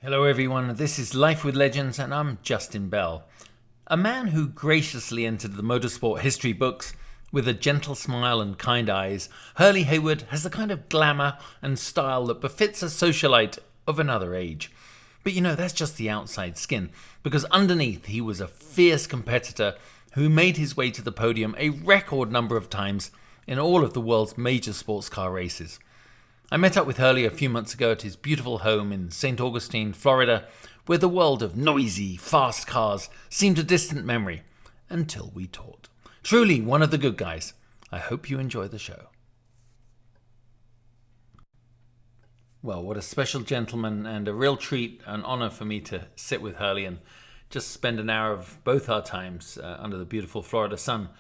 Hello everyone, this is Life with Legends and I'm Justin Bell. A man who graciously entered the motorsport history books with a gentle smile and kind eyes, Hurley Haywood has the kind of glamour and style that befits a socialite of another age. But that's just the outside skin, because underneath he was a fierce competitor who made his way to the podium a record number of times in all of the world's major sports car races. I met up with Hurley a few months ago at his beautiful home in St Augustine, Florida, where the world of noisy, fast cars seemed a distant memory, until we talked. Truly one of the good guys. I hope you enjoy the show. Well, what a special gentleman, and a real treat, an honor for me to sit with Hurley and just spend an hour of both our times under the beautiful Florida sun.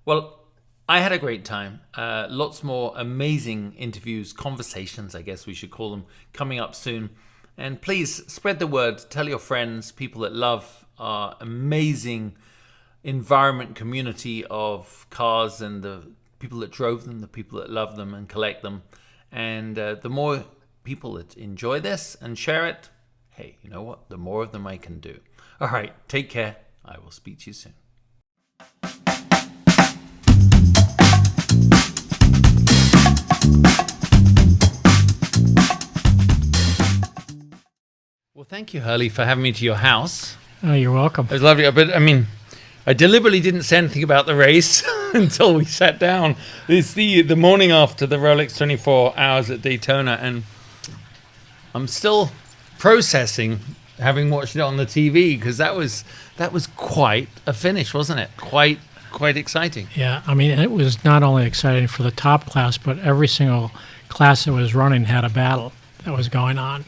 Well, I had a great time. Lots more amazing interviews, conversations, I guess we should call them, coming up soon. And please spread the word. Tell your friends, people that love our amazing environment community of cars and the people that drove them, the people that love them and collect them. And the more people that enjoy this and share it, hey, you know what? The more of them I can do. All right, take care. I will speak to you soon. Well, thank you, Hurley, for having me to your house. Oh, you're welcome. It was lovely. But, I deliberately didn't say anything about the race until we sat down. It's the morning after the Rolex 24 Hours at Daytona, and I'm still processing having watched it on the TV, because that was quite a finish, wasn't it? Quite exciting. Yeah, it was not only exciting for the top class, but every single class that was running had a battle that was going on,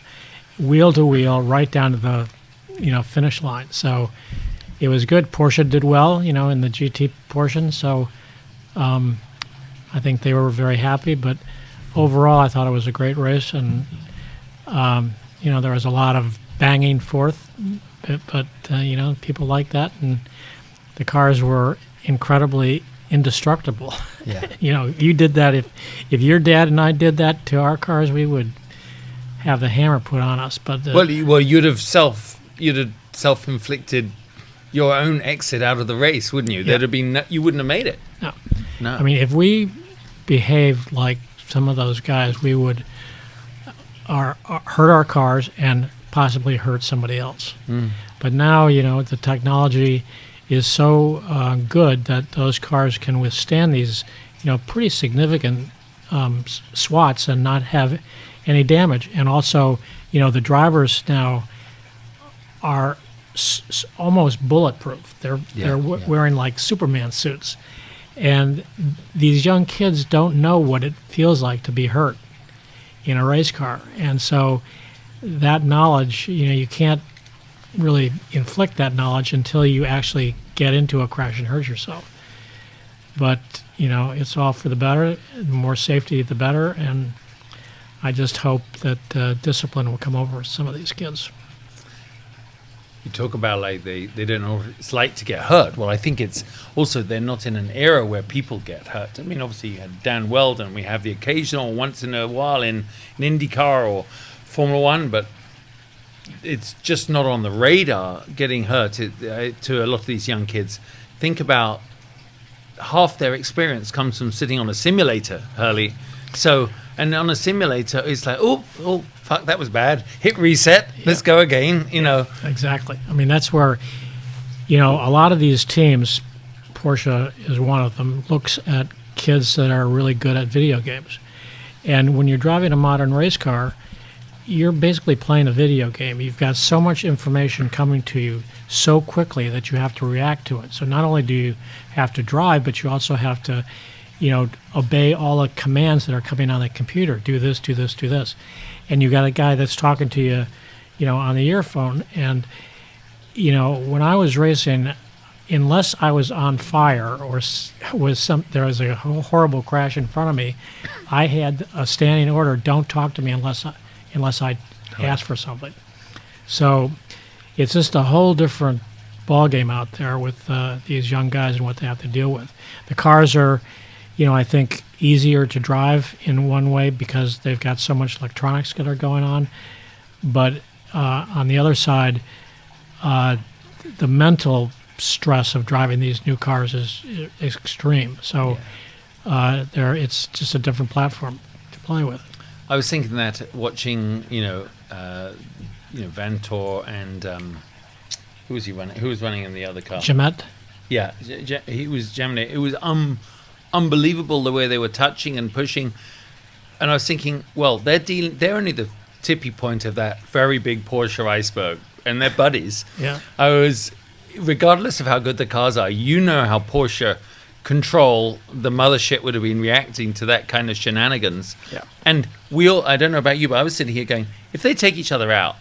wheel to wheel, right down to the finish line. So it was good. Porsche did well, in the GT portion. So I think they were very happy. But overall, I thought it was a great race, and there was a lot of banging forth, but people like that, and the cars were incredibly indestructible. Yeah. You did that. If your dad and I did that to our cars, we would have the hammer put on us. But you'd have self-inflicted your own exit out of the race, wouldn't you? Yeah. You wouldn't have made it. No. If we behaved like some of those guys, we would hurt our cars and possibly hurt somebody else. But now, the technology is so good that those cars can withstand these, pretty significant swats and not have any damage. And also, the drivers now are almost bulletproof. They're wearing like Superman suits, and these young kids don't know what it feels like to be hurt in a race car. And so that knowledge, you can't really inflict that knowledge until you actually get into a crash and hurt yourself. But it's all for the better. The more safety, the better. And I just hope that discipline will come over some of these kids. You talk about they don't know what it's like to get hurt. Well, I think it's also they're not in an era where people get hurt. Obviously you had Dan Weldon. We have the occasional once in a while in IndyCar or Formula One, but it's just not on the radar getting hurt to a lot of these young kids. Think about half their experience comes from sitting on a simulator, Hurley. So, and on a simulator, it's like, oh, fuck, that was bad. Hit reset. Let's go again, Exactly. That's where, a lot of these teams, Porsche is one of them, looks at kids that are really good at video games. And when you're driving a modern race car, you're basically playing a video game. You've got so much information coming to you so quickly that you have to react to it. So not only do you have to drive, but you also have to, obey all the commands that are coming on the computer. Do this, do this, do this. And you got a guy that's talking to you, on the earphone. And, when I was racing, unless I was on fire or there was a horrible crash in front of me, I had a standing order: don't talk to me unless I ask for something. So it's just a whole different ball game out there with these young guys and what they have to deal with. The cars are, I think, easier to drive in one way because they've got so much electronics that are going on. But on the other side, the mental stress of driving these new cars is extreme. So it's just a different platform to play with. I was thinking that watching, Vantor and who was he running? Who was running in the other car? Jemet? Yeah, he was Gemini. It was unbelievable the way they were touching and pushing. And I was thinking, well, they're only the tippy point of that very big Porsche iceberg, and they're buddies. Yeah. Regardless of how good the cars are, how Porsche control the mothership would have been reacting to that kind of shenanigans. Yeah. And I don't know about you, but I was sitting here going, if they take each other out,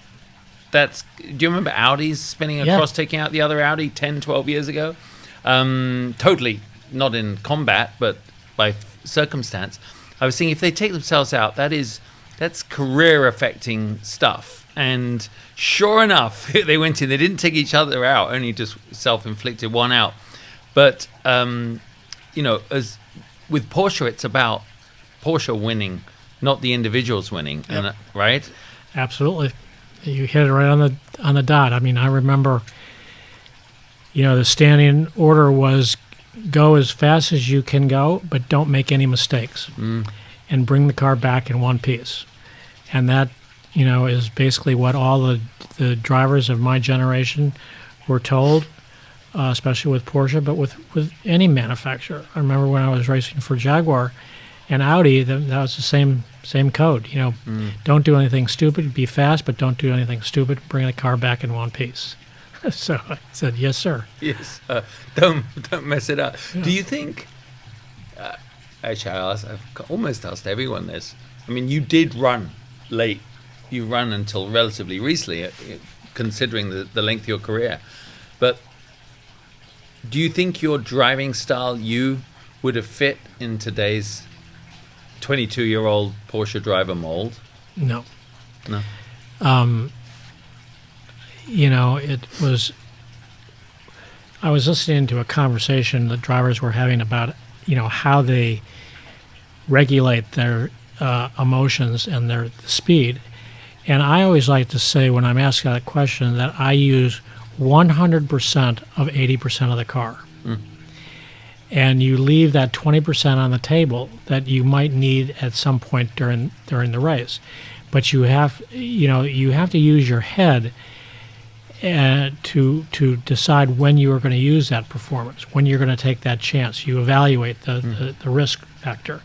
do you remember Audis spinning across, taking out the other Audi 10, 12 years ago? Totally not in combat, but by circumstance. I was thinking, if they take themselves out, that's career-affecting stuff. And sure enough, they went in. They didn't take each other out, only just self-inflicted one out. But, as with Porsche, it's about Porsche winning, not the individuals winning, Yep. Right? Absolutely. You hit it right on the dot. I mean, I remember, the standing order was go as fast as you can go, but don't make any mistakes, and bring the car back in one piece. And that, is basically what all the drivers of my generation were told, especially with Porsche, but with any manufacturer. I remember when I was racing for Jaguar and Audi, that was the same code. Don't do anything stupid, be fast, but don't do anything stupid, bring the car back in one piece. So I said, yes, sir. Yes, don't mess it up. Yeah. Do you think, actually I've almost asked everyone this, I mean, you did run late. You run until relatively recently, considering the length of your career. But do you think your driving style, you would have fit in today's 22-year-old Porsche driver mold? No. No? I was listening to a conversation that drivers were having about, how they regulate their emotions and their speed. And I always like to say, when I'm asked that question, that I use 100% of 80% of the car. And you leave that 20% on the table that you might need at some point during the race. But you have to use your head to decide when you are going to use that performance, when you're going to take that chance. You evaluate the risk factor.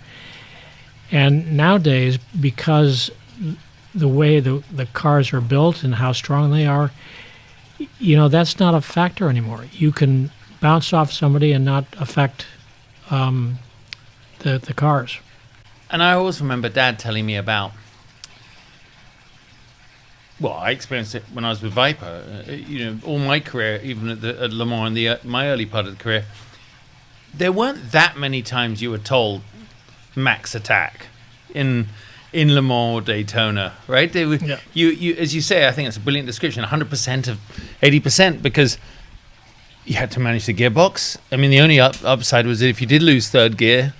And nowadays, because the way the cars are built and how strong they are, that's not a factor anymore. You can bounce off somebody and not affect the cars. And I always remember Dad telling me about, well, I experienced it when I was with Viper. All my career, even at Le Mans, my early part of the career, there weren't that many times you were told max attack in Le Mans or Daytona, right? They were, you as you say, I think it's a brilliant description. 100% of 80%, because you had to manage the gearbox. I mean, the only upside was that if you did lose third gear,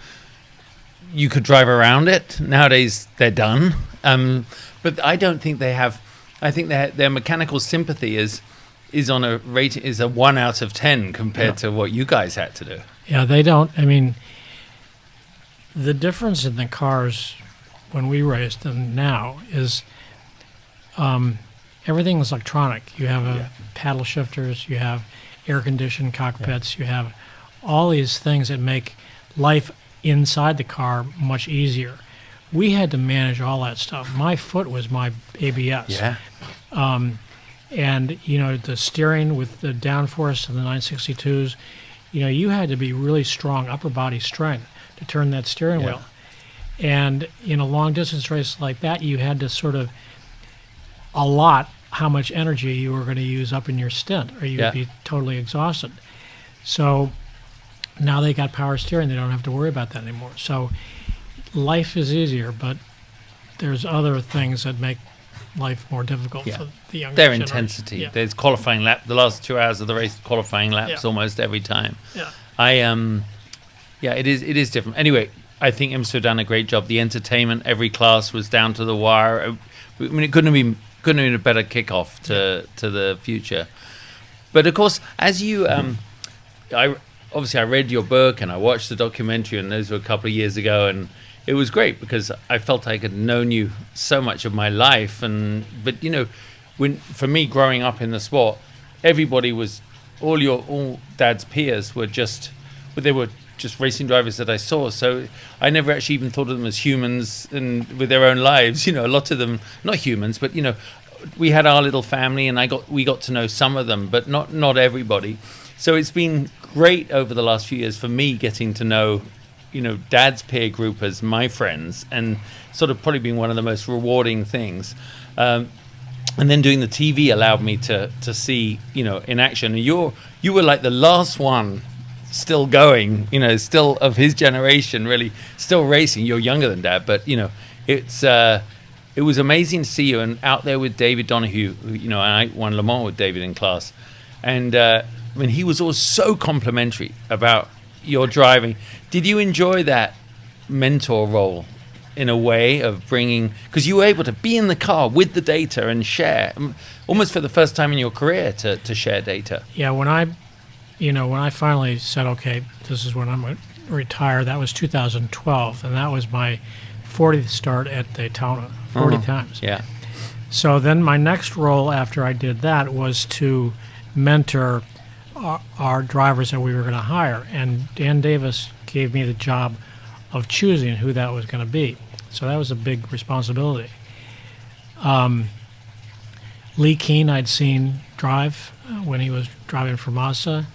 you could drive around it. Nowadays, they're done. But I don't think they have. I think their mechanical sympathy is on a rating is a 1 out of 10 compared to what you guys had to do. Yeah, they don't. I mean, the difference in the cars when we raced and now is everything is electronic. You have paddle shifters, you have air-conditioned cockpits, you have all these things that make life inside the car much easier. We had to manage all that stuff. My foot was my ABS. Yeah. And, the steering with the downforce of the 962s, you had to be really strong upper body strength to turn that steering wheel. And in a long-distance race like that, you had to sort of allot how much energy you were going to use up in your stint, or you'd be totally exhausted. So now they got power steering. They don't have to worry about that anymore. So life is easier, but there's other things that make life more difficult for the younger Their generation. intensity. Yeah. There's qualifying lap. The last 2 hours of the race, qualifying laps almost every time. Yeah. It is different. Anyway, I think IMSA have done a great job. The entertainment, every class was down to the wire. I mean, it couldn't have been couldn't have been a better kickoff to the future. But of course, as you, I read your book and I watched the documentary, and those were a couple of years ago, and it was great because I felt I had known you so much of my life. But you know, for me growing up in the sport, everybody was all Dad's peers were just racing drivers that I saw. So I never actually even thought of them as humans and with their own lives. You know, a lot of them not humans, but you know, we had our little family, and we got to know some of them, but not everybody. So it's been great over the last few years for me getting to know, you know, Dad's peer group as my friends, and sort of probably being one of the most rewarding things. And then doing the TV allowed me to see, you know, in action. And you were like the last one still going, you know, still of his generation, really still racing. You're younger than Dad, but you know, it was amazing to see you and out there with David Donahue, who, you know, I won Le Mans with David in class, and I mean, he was always so complimentary about your driving. Did you enjoy that mentor role in a way of bringing, because you were able to be in the car with the data and share, almost for the first time in your career to share data? Yeah, when I finally said, okay, this is when I'm going to retire, that was 2012, and that was my 40th start at Daytona, 40 times. Yeah. So then my next role after I did that was to mentor our drivers that we were going to hire, and Dan Davis gave me the job of choosing who that was going to be. So that was a big responsibility. Lee Keane I'd seen drive when he was driving for Mazda.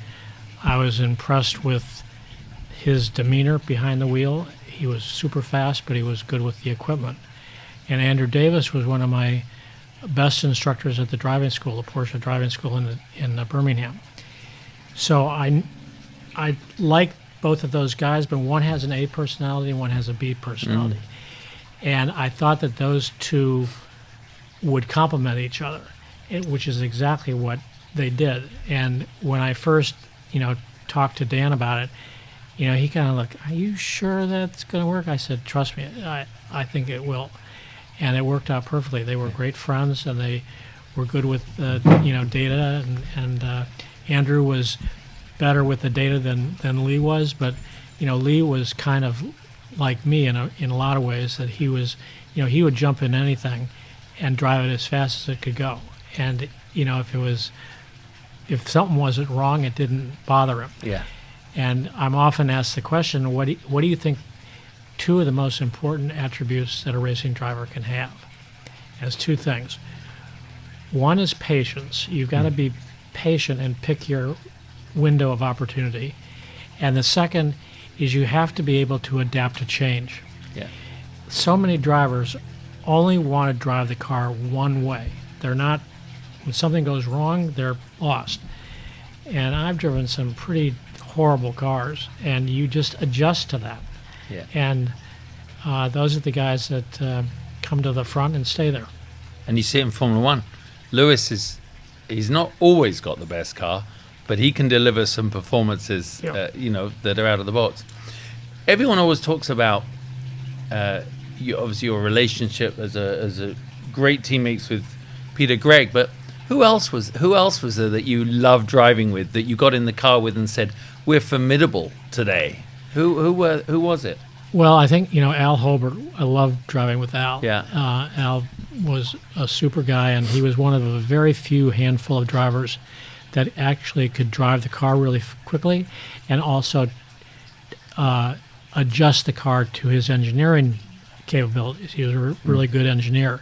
I was impressed with his demeanor behind the wheel. He was super fast, but he was good with the equipment. And Andrew Davis was one of my best instructors at the driving school, the Porsche driving school in Birmingham. So I like both of those guys, but one has an A personality and one has a B personality. And I thought that those two would complement each other, which is exactly what they did. And when I first, you know, talked to Dan about it, you know, he kind of looked, are you sure that's going to work? I said, trust me, I think it will. And it worked out perfectly. They were great friends, and they were good with, you know, data. And Andrew was better with the data than Lee was. But, you know, Lee was kind of like me in a lot of ways, that he was, you know, he would jump in anything and drive it as fast as it could go. And, you know, if something wasn't wrong, it didn't bother him. Yeah. And I'm often asked the question, what do you think two of the most important attributes that a racing driver can have? As two things. One is patience. You've got to be patient and pick your window of opportunity. And the second is you have to be able to adapt to change. Yeah. So many drivers only want to drive the car one way. They're not, when something goes wrong, they're lost. And I've driven some pretty horrible cars, and you just adjust to that. Yeah. And those are the guys that come to the front and stay there. And you see it in Formula One. Lewis he's not always got the best car, but he can deliver some performances, you know, that are out of the box. Everyone always talks about, obviously your relationship as a great teammates with Peter Gregg, but who else was there that you loved driving with, that you got in the car with and said, we're formidable today? Who was it? Well, I think, you know, Al Holbert. I loved driving with Al. Yeah. Al was a super guy, and he was one of a very few handful of drivers that actually could drive the car really quickly and also adjust the car to his engineering capabilities. He was a really good engineer.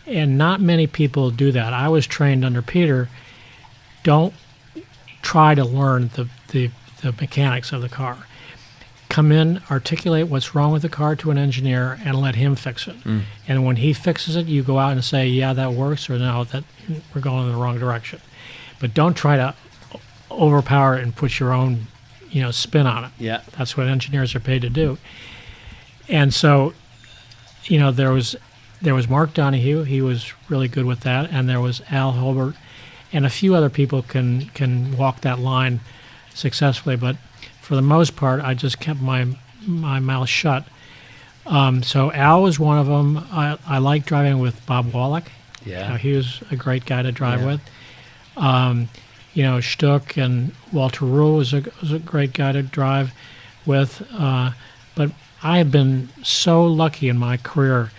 And not many people do that. I was trained under Peter. Don't try to learn the mechanics of the car. Come in, articulate what's wrong with the car to an engineer, and let him fix it. And when he fixes it, you go out and say, yeah, that works, or no, that we're going in the wrong direction. But don't try to overpower it and put your own, you know, spin on it. Yeah. That's what engineers are paid to do. And so, you know, there was Mark Donohue. He was really good with that. And there was Al Holbert. And a few other people can walk that line successfully. But for the most part, I just kept my mouth shut. So Al was one of them. I like driving with Bob Wallach. Yeah. He was a great guy to drive Yeah. with. Stuck and Walter Rule was a great guy to drive with. But I have been so lucky in my career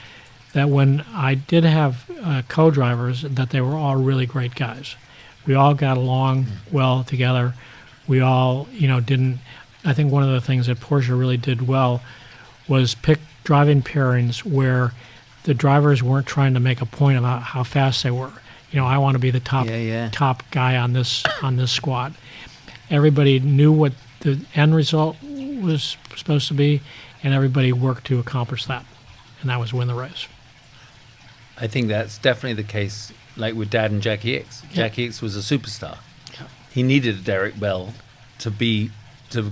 that when I did have co-drivers, that they were all really great guys. We all got along well together. We all, didn't. I think one of the things that Porsche really did well was pick driving pairings where the drivers weren't trying to make a point about how fast they were. I want to be the top guy on this squad. Everybody knew what the end result was supposed to be, and everybody worked to accomplish that, and that was win the race. I think that's definitely the case, like with Dad and Jackie X. Yeah. Jackie X was a superstar. Yeah. He needed a Derek Bell to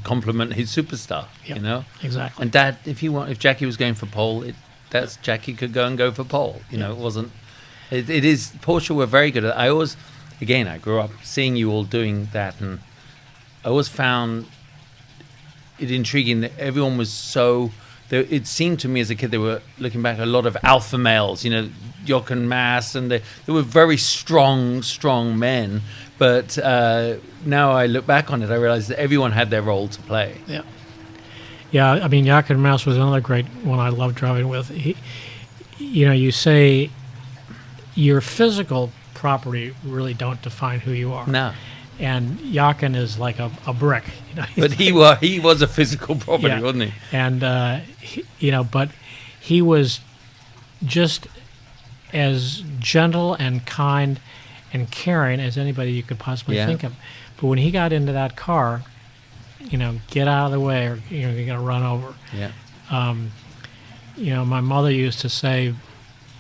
complement his superstar. Yep. Exactly. And Dad, if Jackie was going for pole, Jackie could go for pole. It wasn't. It is Porsche were very good at. I grew up seeing you all doing that, and I always found it intriguing that everyone was so. It seemed to me as a kid they were looking back a lot of alpha males, Jochen Mass, and they were very strong men. But now I look back on it, I realize that everyone had their role to play. Yeah. Yeah, I mean, Jochen Mass was another great one I loved driving with. You say your physical property really don't define who you are. No. And Jochen is like a brick. But he was a physical property, wasn't he? And, but he was just as gentle and kind and caring as anybody you could possibly think of. But when he got into that car, get out of the way or you're going to run over. Yeah. My mother used to say,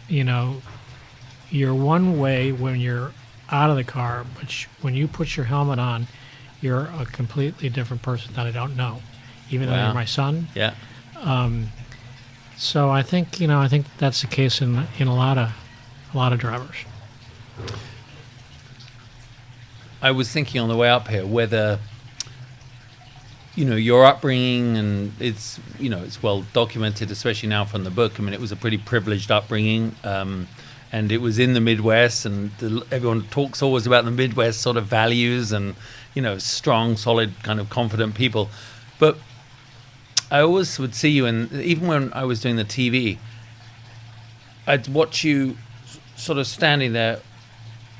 you're one way when you're out of the car, but when you put your helmet on, you're a completely different person that I don't know, even though you're my son. Yeah. So I think that's the case in a lot of drivers. I was thinking on the way up here whether your upbringing, and it's well documented, especially now from the book. I mean, it was a pretty privileged upbringing, and it was in the Midwest, and everyone talks always about the Midwest sort of values and strong, solid, kind of confident people. But I always would see you, and even when I was doing the TV, I'd watch you sort of standing there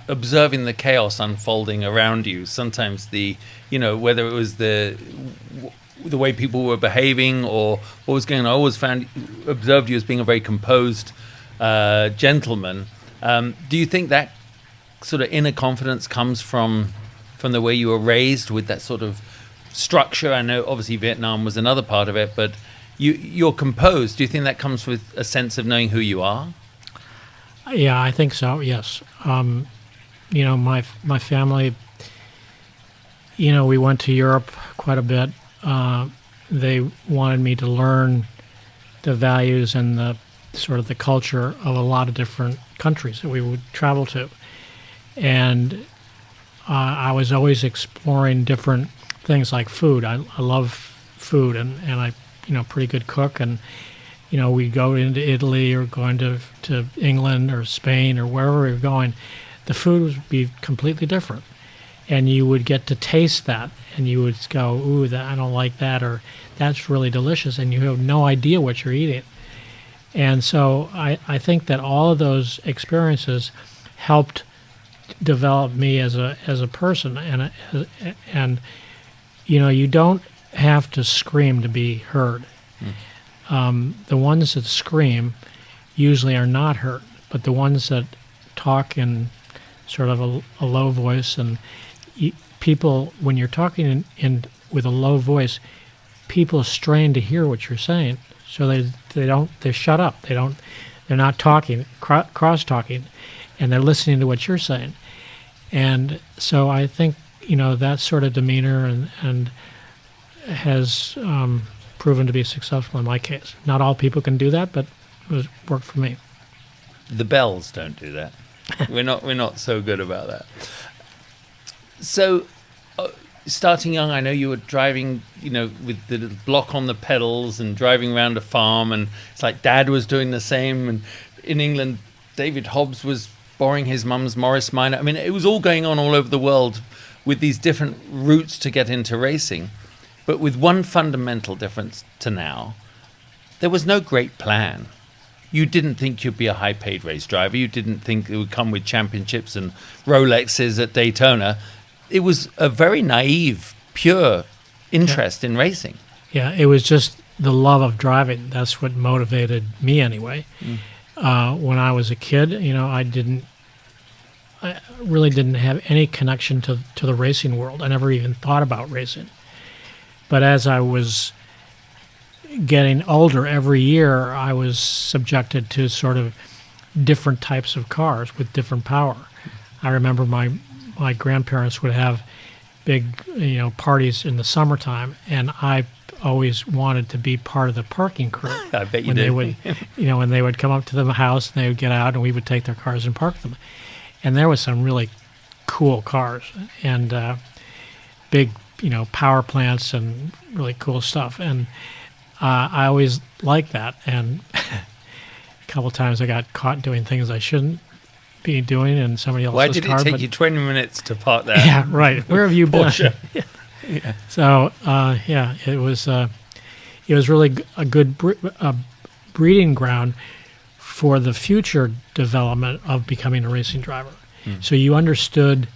observing the chaos unfolding around you. Sometimes whether it was the way people were behaving or what was going on, I always observed you as being a very composed gentleman. Do you think that sort of inner confidence comes from the way you were raised with that sort of structure? I know obviously Vietnam was another part of it, but you're composed. Do you think that comes with a sense of knowing who you are? Yeah, I think so. Yes. My family, we went to Europe quite a bit. They wanted me to learn the values and the sort of the culture of a lot of different countries that we would travel to. And I was always exploring different things like food. I love food, and I, pretty good cook. And, we'd go into Italy or going to England or Spain or wherever we were going. The food would be completely different. And you would get to taste that, and you would go, ooh, I don't like that, or that's really delicious, and you have no idea what you're eating. And so I think that all of those experiences helped develop me as a person, and you don't have to scream to be heard. The ones that scream usually are not heard, but the ones that talk in sort of a low voice, and people, when you're talking in with a low voice, people strain to hear what you're saying, so they shut up. They're not talking, cross talking, and they're listening to what you're saying. And so I think that sort of demeanor and has proven to be successful in my case. Not all people can do that, but it worked for me. The Bells don't do that. We're not so good about that. So, starting young, I know you were driving, with the little block on the pedals and driving around a farm, and it's like Dad was doing the same. And in England, David Hobbs was borrowing his mum's Morris Minor. I mean, it was all going on all over the world with these different routes to get into racing, but with one fundamental difference to now. There was no great plan. You didn't think you'd be a high-paid race driver. You didn't think it would come with championships and Rolexes at Daytona. It was a very naive, pure interest in racing. Yeah, it was just the love of driving. That's what motivated me anyway. When I was a kid, you know, I really didn't have any connection to the racing world. I never even thought about racing. But as I was getting older, every year I was subjected to sort of different types of cars with different power. I remember my grandparents would have big, you know, parties in the summertime, and I always wanted to be part of the parking crew. I bet you when did. They would, you know, when they would come up to the house and they would get out, and we would take their cars and park them. And there was some really cool cars and big, you know, power plants and really cool stuff. And I always liked that. And a couple of times I got caught doing things I shouldn't be doing in somebody else's car. Why did it take you 20 minutes to park there? Yeah, right. Where have you been? Porsche. Yeah. So, yeah, it was really a good breeding ground for the future development of becoming a racing driver. So you understood,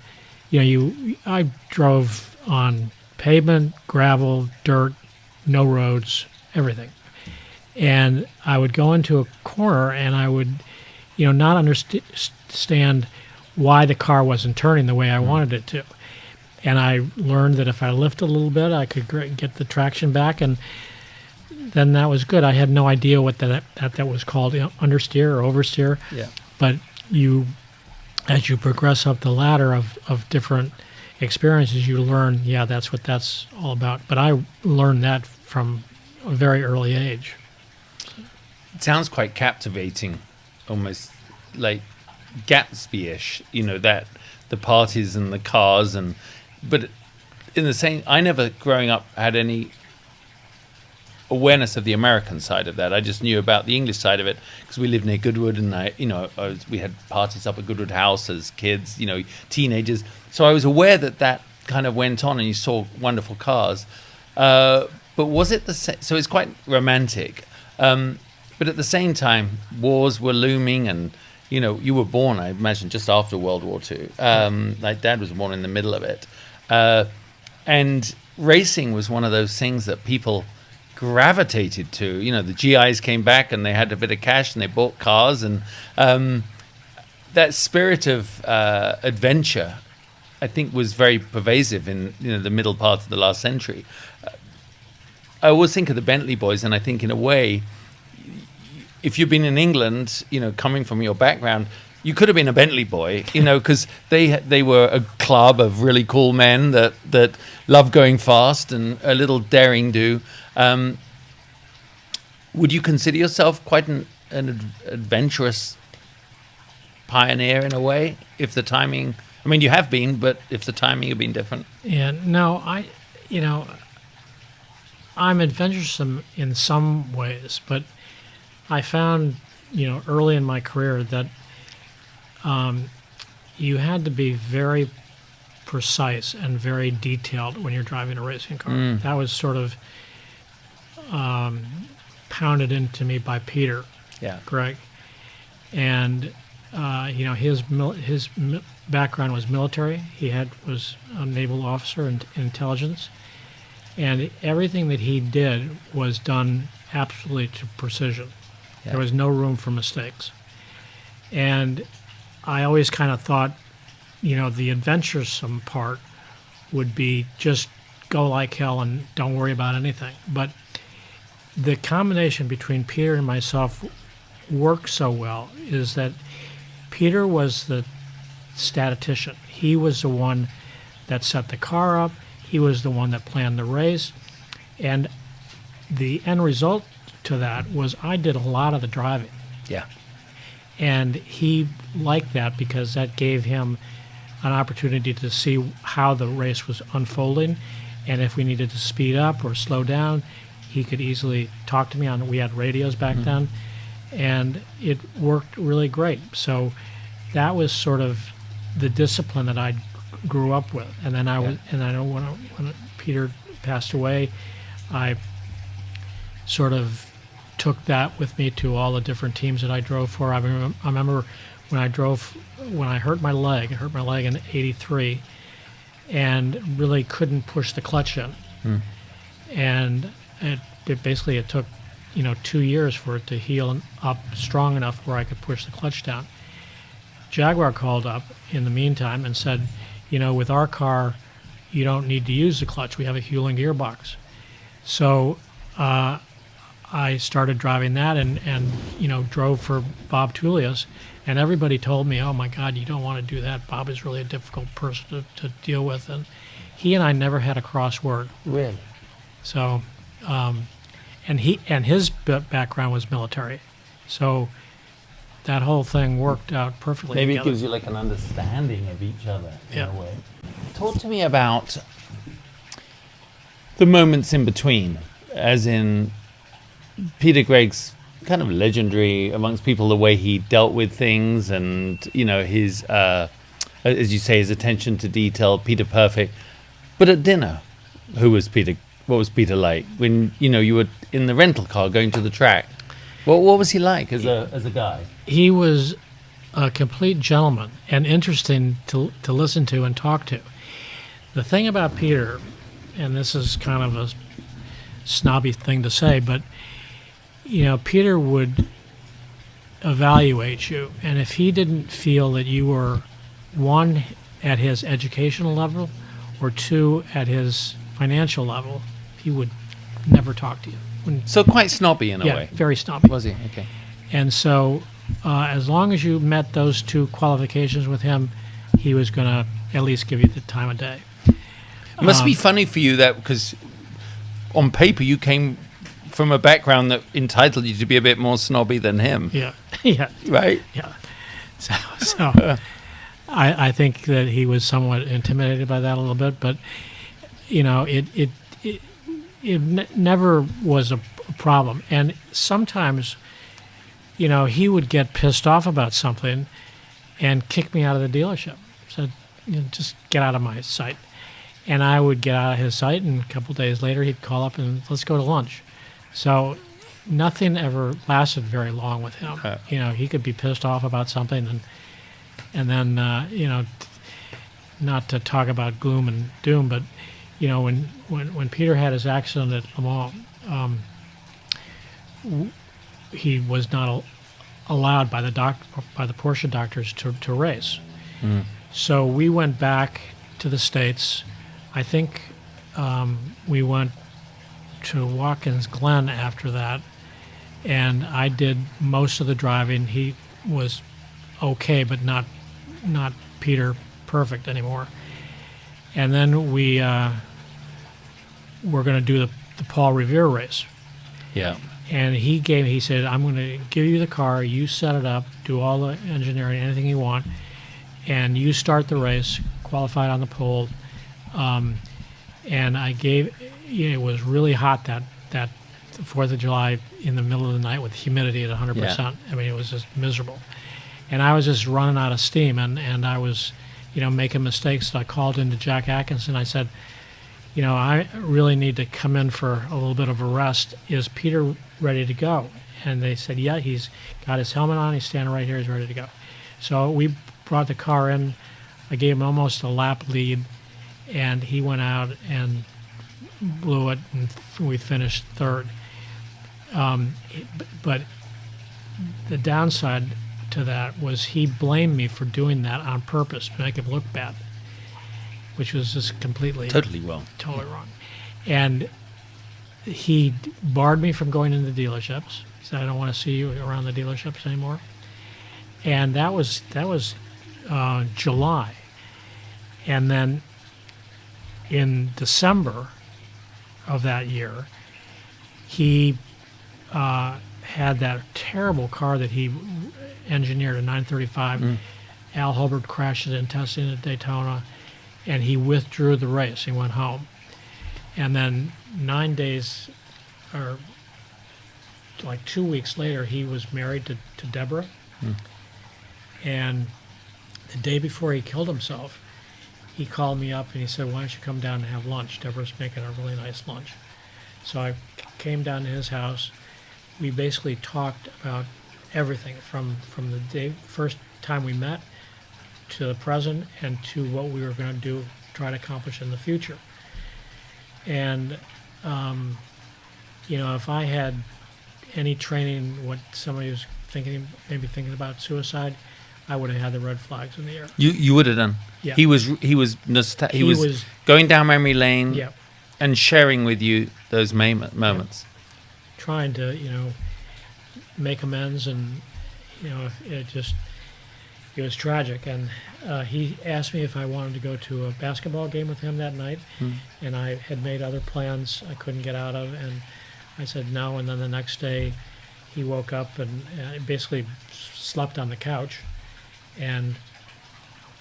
you know, I drove on pavement, gravel, dirt, no roads, everything. And I would go into a corner and I would, you know, not understand why the car wasn't turning the way I wanted it to. And I learned that if I lift a little bit, I could get the traction back, and then that was good. I had no idea what that was called, you know, understeer or oversteer. Yeah. But as you progress up the ladder of different experiences, you learn, yeah, that's what that's all about. But I learned that from a very early age. It sounds quite captivating, almost like Gatsby-ish, you know, that the parties and the cars, but in the same, I never growing up had any awareness of the American side of that. I just knew about the English side of it because we lived near Goodwood, and we had parties up at Goodwood House as kids, you know, teenagers. So I was aware that kind of went on, and you saw wonderful cars. But was it the same? So it's quite romantic. But at the same time, wars were looming, and you know, you were born, I imagine, just after World War II. Like Dad was born in the middle of it, and racing was one of those things that people gravitated to. You know, the GIs came back and they had a bit of cash and they bought cars, and that spirit of adventure, I think, was very pervasive in, you know, the middle part of the last century. I always think of the Bentley boys, and I think in a way, if you've been in England, you know, coming from your background, you could have been a Bentley boy, you know, because they were a club of really cool men that love going fast and a little daring do. Would you consider yourself quite an adventurous pioneer in a way, if the timing? I mean, you have been, but if the timing had been different. Yeah, no, I'm adventurous in some ways, but I found, you know, early in my career that you had to be very precise and very detailed when you're driving a racing car. That was sort of pounded into me by Peter Gregg. And, you know, his background was military. He was a naval officer in intelligence. And everything that he did was done absolutely to precision. Yeah. There was no room for mistakes. And I always kind of thought, you know, the adventuresome part would be just go like hell and don't worry about anything. But the combination between Peter and myself worked so well is that Peter was the statistician. He was the one that set the car up. He was the one that planned the race. And the end result to that was I did a lot of the driving. Yeah. And he liked that because that gave him an opportunity to see how the race was unfolding. And if we needed to speed up or slow down, he could easily talk to me we had radios back then. And it worked really great. So that was sort of the discipline that I grew up with. And then I know when Peter passed away, I sort of took that with me to all the different teams that I drove for. I remember when I hurt my leg in '83, and really couldn't push the clutch in, and it took 2 years for it to heal up strong enough where I could push the clutch down. Jaguar called up in the meantime and said, with our car, you don't need to use the clutch. We have a Hewland gearbox. So I started driving that and drove for Bob Tullius, and everybody told me, oh my God, you don't want to do that. Bob is really a difficult person to deal with. And he and I never had a cross word. Really? So, and his background was military. So that whole thing worked out perfectly Maybe together. it gives you like an understanding of each other in Yeah. a way. Talk to me about the moments in between, as in Peter Gregg's kind of legendary amongst people, the way he dealt with things, and his as you say, his attention to detail, Peter Perfect. But at dinner, what was Peter like when you were in the rental car going to the track? What was he like as a guy? He was a complete gentleman and interesting to listen to and talk to. The thing about Peter, and this is kind of a snobby thing to say, but Peter would evaluate you, and if he didn't feel that you were, one, at his educational level, or two, at his financial level, he would never talk to you. So quite snobby in a way. Very snobby. Was he? Okay. And so, as long as you met those two qualifications with him, he was going to at least give you the time of day. It must be funny for you that, because on paper you came from a background that entitled you to be a bit more snobby than him. Yeah, yeah, Right? yeah. So I think that he was somewhat intimidated by that a little bit, but it never was a problem. And sometimes, he would get pissed off about something and kick me out of the dealership. Said, just get out of my sight. And I would get out of his sight, and a couple of days later he'd call up and let's go to lunch. So nothing ever lasted very long with him. He could be pissed off about something, and then not to talk about gloom and doom, but when Peter had his accident at Le Mans, he was not allowed by the Porsche doctors to race. So we went back to the States. I think we went to Watkins Glen after that, and I did most of the driving. He was okay, but not Peter Perfect anymore. And then we were going to do the Paul Revere race. Yeah. And he said, I'm going to give you the car, you set it up, do all the engineering, anything you want, and you start the race, qualified on the pole. And it was really hot that 4th of July in the middle of the night with humidity at 100%. Yeah. I mean, it was just miserable. And I was just running out of steam, and I was, making mistakes. So I called into Jack Atkinson. I said, I really need to come in for a little bit of a rest. Is Peter ready to go? And they said, yeah, he's got his helmet on. He's standing right here. He's ready to go. So we brought the car in. I gave him almost a lap lead, and he went out and blew it, and we finished third. But the downside to that was he blamed me for doing that on purpose to make him look bad, which was just Totally wrong. totally wrong. And he barred me from going into dealerships. He said, I don't want to see you around the dealerships anymore. And that was July. And then in December of that year, he had that terrible car that he engineered, a 935. Al Hobart crashed it in testing at Daytona, and he withdrew the race. He went home. And then 9 days, or like 2 weeks later, he was married to Deborah. And the day before he killed himself, he called me up and he said, "Why don't you come down and have lunch? Deborah's making a really nice lunch." So I came down to his house. We basically talked about everything from the day first time we met to the present and to what we were going to do, try to accomplish in the future. And if I had any training, what somebody was maybe thinking about suicide, I would have had the red flags in the air. You would have done. Yeah. He was going down memory lane. Yeah. And sharing with you those moments. Trying to, make amends, and it was tragic. And he asked me if I wanted to go to a basketball game with him that night, and I had made other plans I couldn't get out of, and I said no. And then the next day, he woke up and basically slept on the couch, and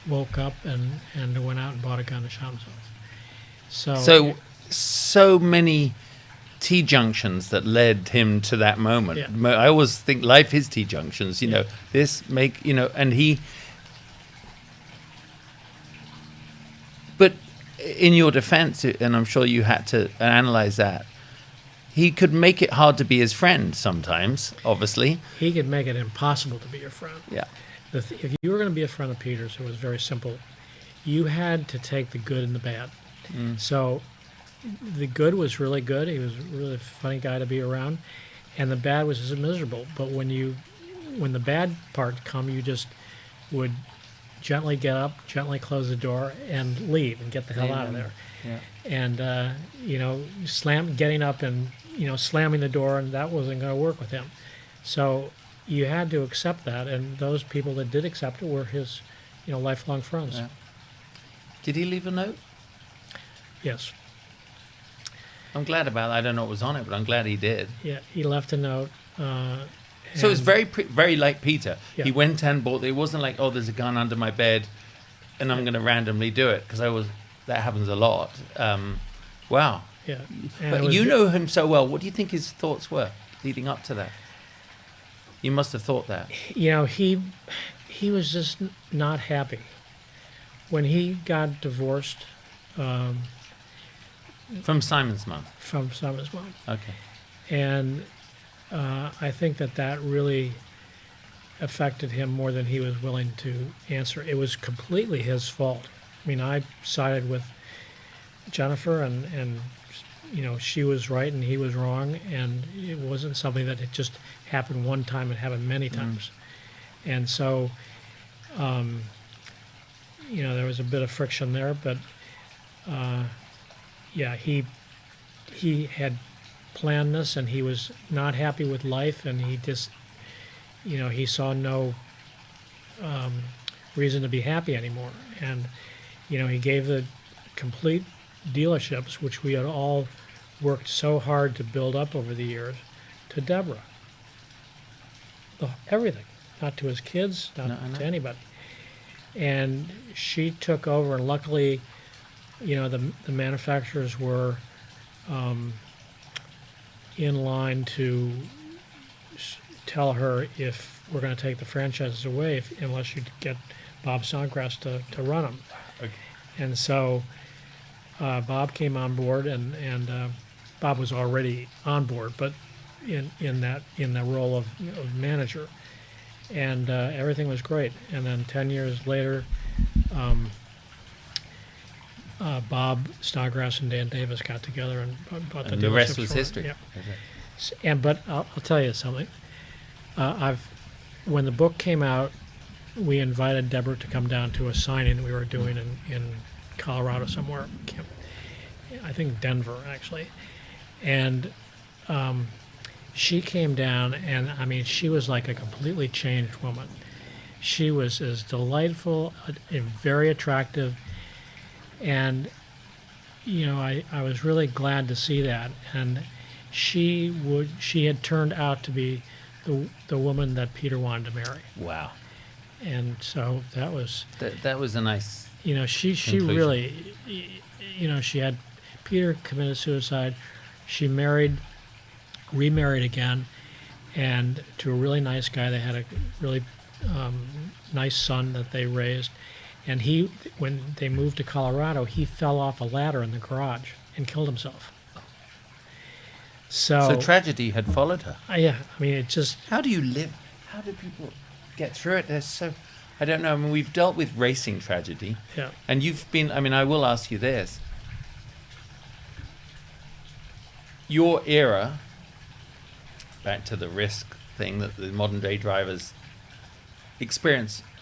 woke up and went out and bought a gun and shot himself. So many T-junctions that led him to that moment. Yeah. I always think life is T-junctions, and he... But in your defense, and I'm sure you had to analyze that, he could make it hard to be his friend sometimes, obviously. He could make it impossible to be your friend. Yeah. If you were going to be a friend of Peter's, it was very simple. You had to take the good and the bad. So the good was really good. He was a really funny guy to be around. And the bad was just miserable. But when the bad part come, you just would gently get up, gently close the door, and leave and get the hell out of there. Yeah. And, getting up and, slamming the door, and that wasn't going to work with him. So you had to accept that. And those people that did accept it were his, lifelong friends. Yeah. Did he leave a note? Yes. I'm glad about that. I don't know what was on it, but I'm glad he did. Yeah, he left a note. So it was very like Peter. Yeah. He went and bought it. It wasn't like, oh, there's a gun under my bed and I'm going to randomly do it, because that happens a lot. Wow. Yeah. But you know him so well. What do you think his thoughts were leading up to that? You must have thought that. He was just not happy. When he got divorced From Simon's mum? from Simon's mom, Okay. and I think that really affected him more than he was willing to answer. It was completely his fault. I mean, I sided with Jennifer, and she was right and he was wrong, and it wasn't something that had just happened one time. It happened many times. And so, there was a bit of friction there, but he had planned this, and he was not happy with life, and he just, he saw no reason to be happy anymore. And, he gave the complete dealerships, which we had all worked so hard to build up over the years, to Deborah. Everything, not to his kids, not to anybody. And she took over, and luckily, the manufacturers were in line to tell her, if we're going to take the franchises away, unless you get Bob Snodgrass to run them. Okay. And so Bob came on board, and Bob was already on board, but in the role of manager, and everything was great. And then 10 years later, Bob Snodgrass and Dan Davis got together and bought And the rest dealerships was for it. history. Yeah. But I'll tell you something. When the book came out, we invited Deborah to come down to a signing we were doing in Colorado somewhere. I think Denver, actually. And she came down, and I mean, she was like a completely changed woman. She was as delightful and very attractive, and I was really glad to see that. And she had turned out to be the woman that Peter wanted to marry. Wow. And so that was a nice she conclusion. really she had Peter committed suicide. She remarried again, and to a really nice guy. They had a really nice son that they raised. And he, when they moved to Colorado, he fell off a ladder in the garage and killed himself. So tragedy had followed her. Yeah, I mean, it just... How do you live? How do people get through it? They're so... I don't know. I mean, we've dealt with racing tragedy. Yeah. And you've been... I mean, I will ask you this. Your era, back to the risk thing that the modern day drivers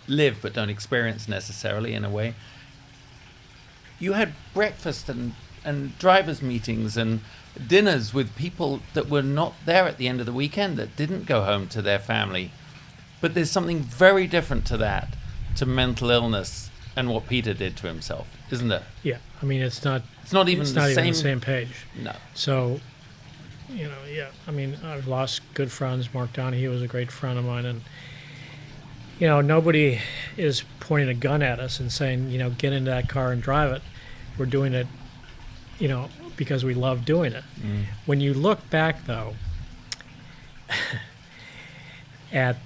live but don't experience necessarily in a way. You had breakfast and drivers' meetings and dinners with people that were not there at the end of the weekend, that didn't go home to their family. But there's something very different to that, to mental illness and what Peter did to himself, isn't there? Yeah, I mean, it's not even the same page. No. So, you know, yeah, I mean, I've lost good friends. Mark Donahue was a great friend of mine, and you know, nobody is pointing a gun at us and saying, you know, get into that car and drive it. We're doing it, you know, because we love doing it. When you look back, though, at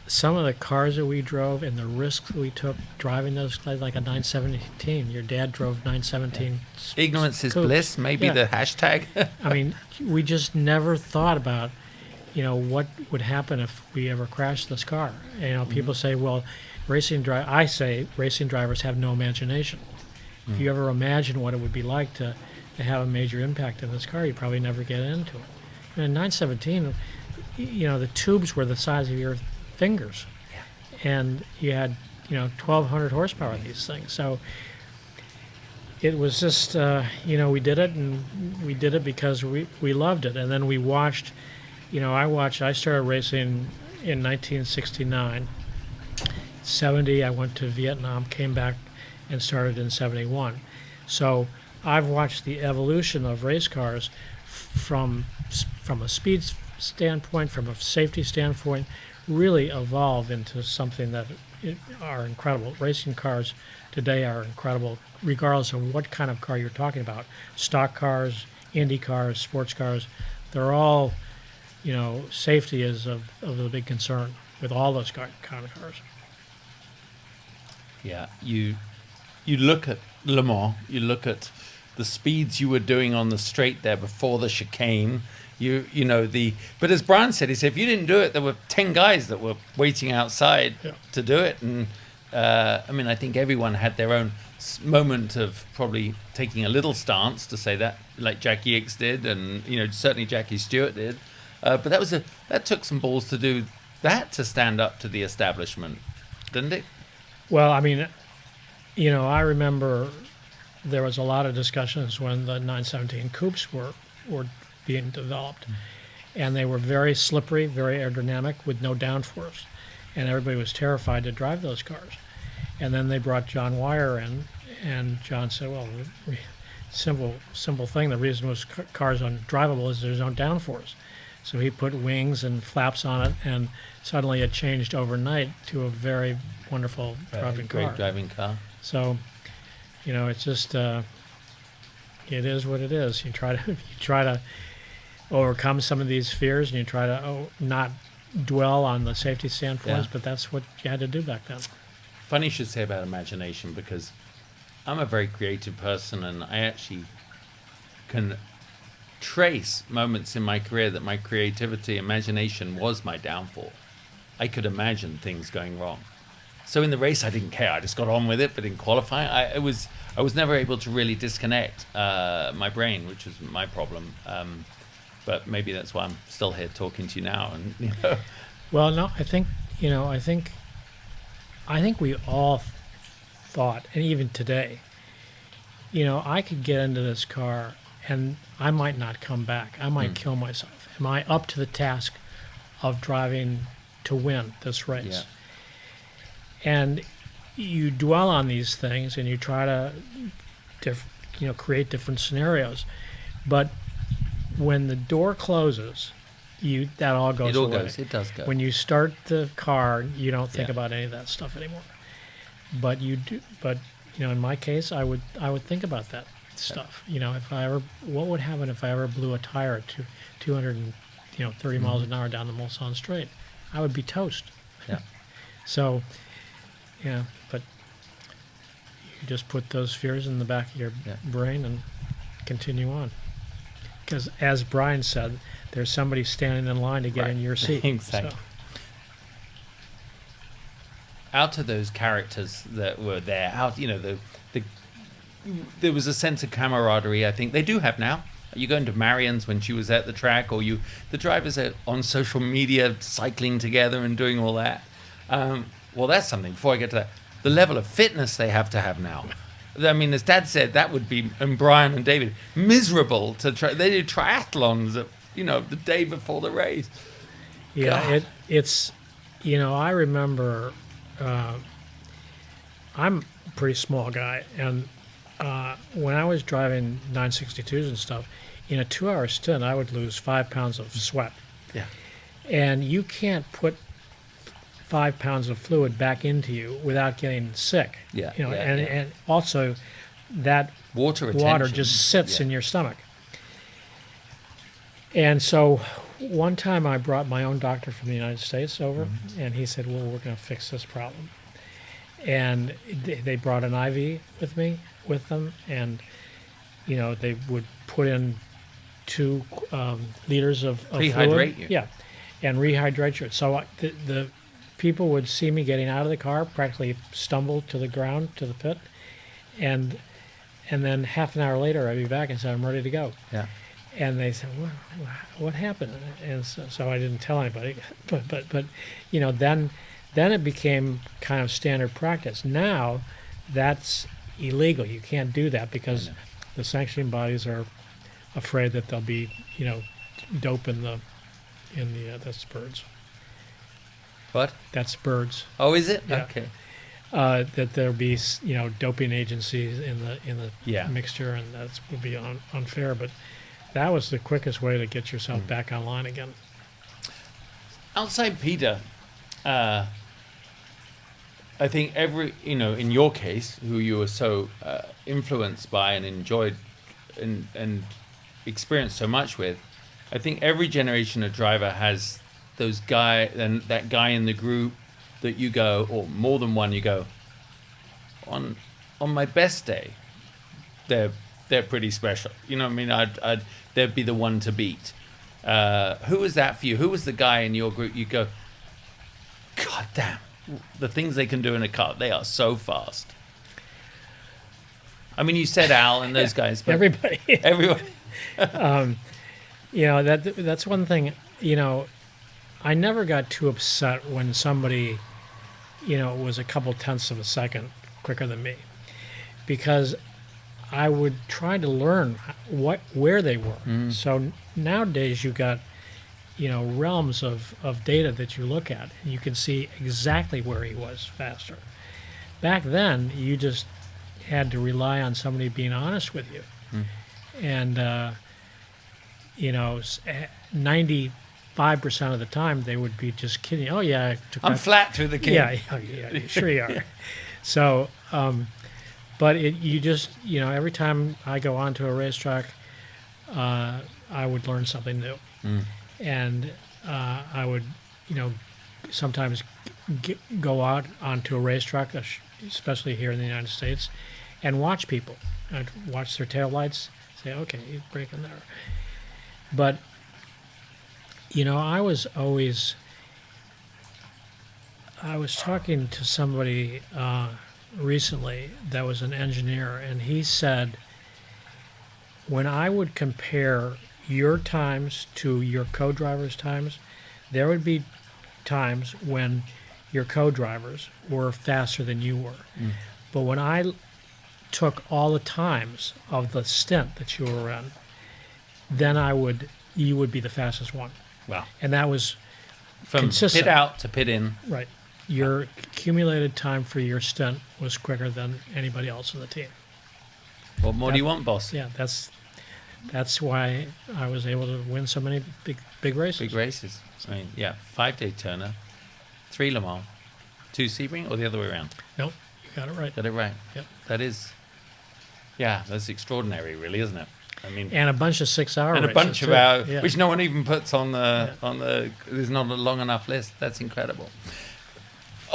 some of the cars that we drove and the risks we took driving those, like a 917. Your dad drove 917. Yeah. Ignorance is coupes. bliss, maybe the hashtag. I mean, we just never thought about, you know, what would happen if we ever crashed this car. You know, people say, well, I say racing drivers have no imagination. If you ever imagine what it would be like to have a major impact in this car, you'd probably never get into it. And in 917, you know, the tubes were the size of your fingers. Yeah. And you had, you know, 1,200 horsepower in these things. So it was just, you know, we did it, and we did it because we loved it. And then we watched, you know, I started racing in 1969. 70, I went to Vietnam, came back and started in 71. So I've watched the evolution of race cars from a speed standpoint, from a safety standpoint, really evolve into something that are incredible. Racing cars today are incredible, regardless of what kind of car you're talking about. Stock cars, Indy cars, sports cars, they're all, you know, safety is of a big concern with all those kind of cars. Yeah, you look at Le Mans, you look at the speeds you were doing on the straight there before the chicane. But as Brian said, he said if you didn't do it, there were 10 guys that were waiting outside to do it. And I mean, I think everyone had their own moment of probably taking a little stance to say that, like Jackie Ickx did, and you know, certainly Jackie Stewart did. But that took some balls to do that, to stand up to the establishment, didn't it? Well, I mean, you know, I remember there was a lot of discussions when the 917 coupes were being developed, and they were very slippery, very aerodynamic with no downforce, and everybody was terrified to drive those cars. And then they brought John Wyer in, and John said, well, simple thing, the reason was cars undrivable is there's no downforce. So he put wings and flaps on it, and suddenly it changed overnight to a very wonderful driving car. Great driving car. So, you know, it's just it is what it is. You try to overcome some of these fears, and you try to not dwell on the safety standpoints. But that's what you had to do back then. Funny you should say about imagination, because I'm a very creative person, and I actually can trace moments in my career that my creativity, imagination was my downfall. I could imagine things going wrong. So in the race, I didn't care. I just got on with it. But in qualifying, I was never able to really disconnect my brain, which was my problem. But maybe that's why I'm still here talking to you now. And you know. Well, no, I think we all thought, and even today, you know, I could get into this car and I might not come back. I might kill myself. Am I up to the task of driving to win this race? Yeah. And you dwell on these things and you try to create different scenarios. But when the door closes, that all goes away. It does go. When you start the car, you don't think about any of that stuff anymore. But you do. But you know, in my case, I would think about that stuff. You know, what would happen if I ever blew a tire at 230 miles an hour down the Mulsanne Straight? I would be toast. Yeah. So, yeah, but you just put those fears in the back of your brain and continue on. Because as Brian said, there's somebody standing in line to get in your seat. Exactly. So, Out of those characters that were there, there was a sense of camaraderie. I think they do have now. You go into Marion's when she was at the track, or the drivers are on social media cycling together and doing all that. Well, that's something. Before I get to that, the level of fitness they have to have now. I mean, as Dad said, that would be, and Brian and David, miserable to try. They did triathlons, the day before the race. yeah, it's, I remember, I'm a pretty small guy, and when I was driving 962s and stuff, in a 2-hour stint, I would lose 5 pounds of sweat. Yeah. And you can't put 5 pounds of fluid back into you without getting sick. Yeah, And also that water just sits in your stomach. And so one time I brought my own doctor from the United States over, and he said, well, we're going to fix this problem. And they brought an IV with them, and they would put in 2 liters of rehydrate fluid. you. Yeah, and rehydrate you. So the people would see me getting out of the car, practically stumble to the ground, to the pit, and then half an hour later I'd be back and say, I'm ready to go. Yeah. And they said, what happened? And so I didn't tell anybody, but then it became kind of standard practice. Now that's illegal. You can't do that because the sanctioning bodies are afraid that there'll be, dope in the that's birds. What? That's birds. Oh, is it? Yeah. Okay. That there'll be, doping agencies in the Yeah. mixture, and that would be unfair. But that was the quickest way to get yourself back online again. Outside Peter, I think in your case, who you were so influenced by and enjoyed and experienced so much with, I think every generation of driver has that guy in the group that you go, or more than one, you go, on my best day, they're pretty special. You know what I mean? They'd be the one to beat. Who was that for you? Who was the guy in your group you go, God damn, the things they can do in a car, they are so fast. I mean, you said Al and those guys, but Everybody. everyone. That's one thing, I never got too upset when somebody, was a couple tenths of a second quicker than me, because I would try to learn where they were. So nowadays you got, realms of data that you look at, and you can see exactly where he was faster. Back then, you just had to rely on somebody being honest with you. And, 95% of the time they would be just kidding. Oh, yeah. I'm flat through the key. Yeah, sure you are. So, but you just, every time I go onto a racetrack, I would learn something new. And I would, sometimes go out onto a racetrack, especially here in the United States, and watch people. I'd watch their taillights, say, okay, he's braking there. But, I was talking to somebody recently that was an engineer, and he said, when I would compare your times to your co-drivers' times, there would be times when your co-drivers were faster than you were. But when I took all the times of the stint that you were in, then you would be the fastest one. Wow. And that was From consistent. pit out to pit in. Right. Your accumulated time for your stint was quicker than anybody else in the team. What more do you want, boss? Yeah, that's why I was able to win so many big races. Big races. I mean, 5 Daytona, 3 Le Mans, 2 Sebring, or the other way around? Nope, you got it right. Got it right. Yep. That is, that's extraordinary, really, isn't it? I mean, And a bunch of 6-hour and a races, bunch of too. hours, Yeah. which no one even puts on the. There's not a long enough list. That's incredible.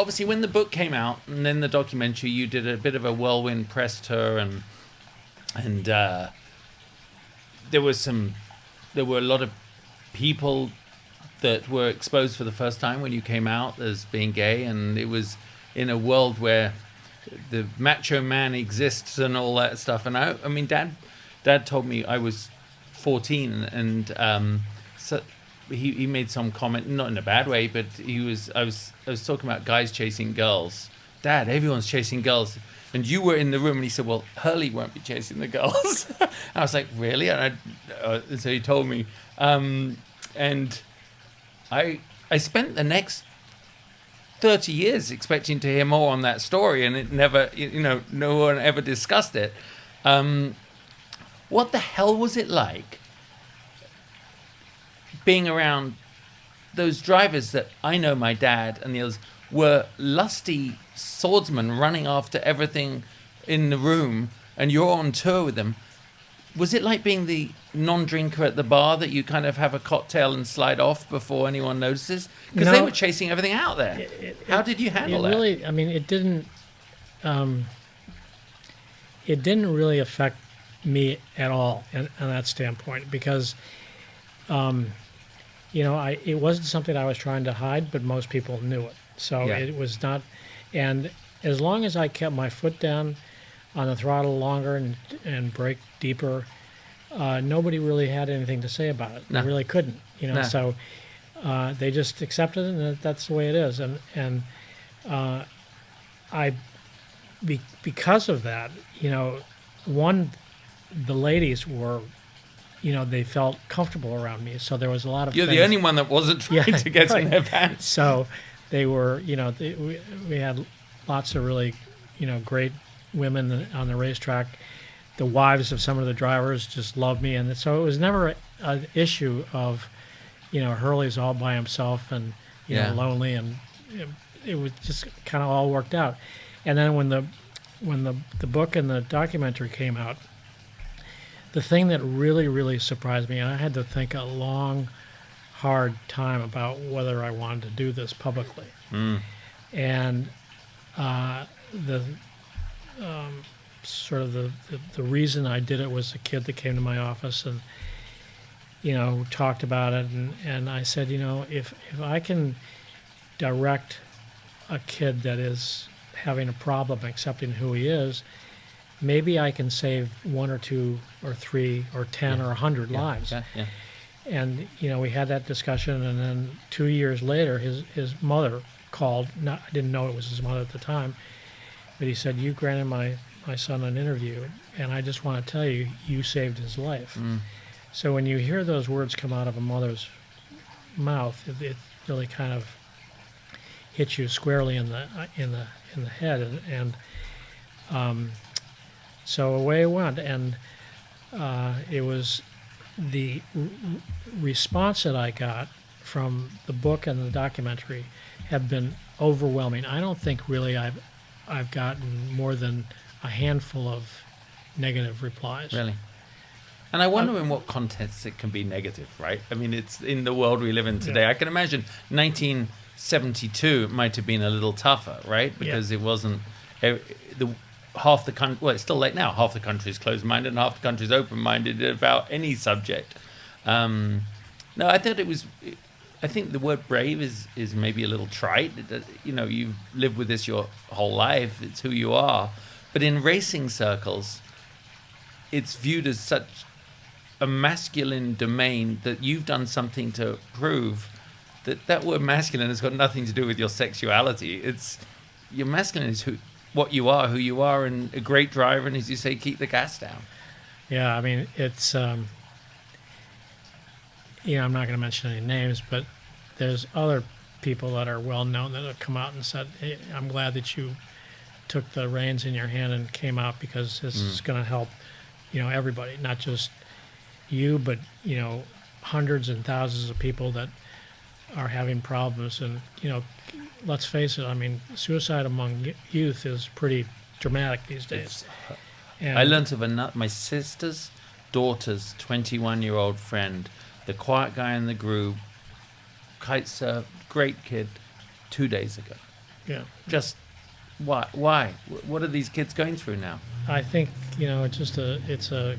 obviously when the book came out and then the documentary, you did a bit of a whirlwind press tour, and there were a lot of people that were exposed for the first time when you came out as being gay, and it was in a world where the macho man exists and all that stuff. And I mean, Dad told me I was 14, and so he made some comment, not in a bad way, but I was talking about guys chasing girls. Dad, everyone's chasing girls, and you were in the room, and he said, well, Hurley won't be chasing the girls. And I was like, really? And so he told me, and I spent the next 30 years expecting to hear more on that story, and it never, no one ever discussed it. What the hell was it like being around those drivers that I know my dad and the others were lusty swordsmen running after everything in the room, and you're on tour with them? Was it like being the non-drinker at the bar that you kind of have a cocktail and slide off before anyone notices? Because they were chasing everything out there. How did you handle that? Really, I mean, it didn't really affect me at all on that standpoint, because it wasn't something I was trying to hide, but most people knew it. So it was not, and as long as I kept my foot down on the throttle longer and brake deeper, nobody really had anything to say about it. No. They really couldn't, No. So they just accepted it, and that's the way it is. And because of that, the ladies were, they felt comfortable around me. So there was a lot of You're the only one that wasn't trying to get in their pants. So they were, we had lots of really, great women on the racetrack. The wives of some of the drivers just loved me. And so it was never an issue of, Hurley's all by himself and, lonely. And it was just kind of all worked out. And then when the book and the documentary came out, the thing that really, really surprised me, and I had to think a long, hard time about whether I wanted to do this publicly. And the reason I did it was a kid that came to my office and, talked about it. And I said, if I can direct a kid that is having a problem accepting who he is, maybe I can save 1 or 2 or 3 or 10 or 100 lives. Yeah. And we had that discussion, and then 2 years later, his mother called. I didn't know it was his mother at the time, but he said, "You granted my son an interview, and I just want to tell you, you saved his life." So when you hear those words come out of a mother's mouth, it really kind of hits you squarely in the head, and so away it went, and it was the response that I got from the book and the documentary have been overwhelming. I don't think really I've gotten more than a handful of negative replies. Really? And I wonder in what context it can be negative, right? I mean, it's in the world we live in today. I can imagine 1972 might have been a little tougher, right? Because it wasn't half the country. Well, it's still late now. Half the country is closed-minded, and half the country is open-minded about any subject. No, I thought it was. I think the word brave is maybe a little trite. You've lived with this your whole life. It's who you are. But in racing circles, it's viewed as such a masculine domain that you've done something to prove that word masculine has got nothing to do with your sexuality. Your masculine is who you are, and a great driver, and as you say, keep the gas down. Yeah, I mean, it's, I'm not going to mention any names, but there's other people that are well known that have come out and said, "Hey, I'm glad that you took the reins in your hand and came out, because this is going to help, everybody, not just you, but, hundreds and thousands of people that are having problems." And, let's face it, I mean, suicide among youth is pretty dramatic these days. And I learned of my sister's daughter's 21-year-old friend, the quiet guy in the group, kite surf, great kid, 2 days ago. Yeah. Just why? Why? What are these kids going through now? I think, it's a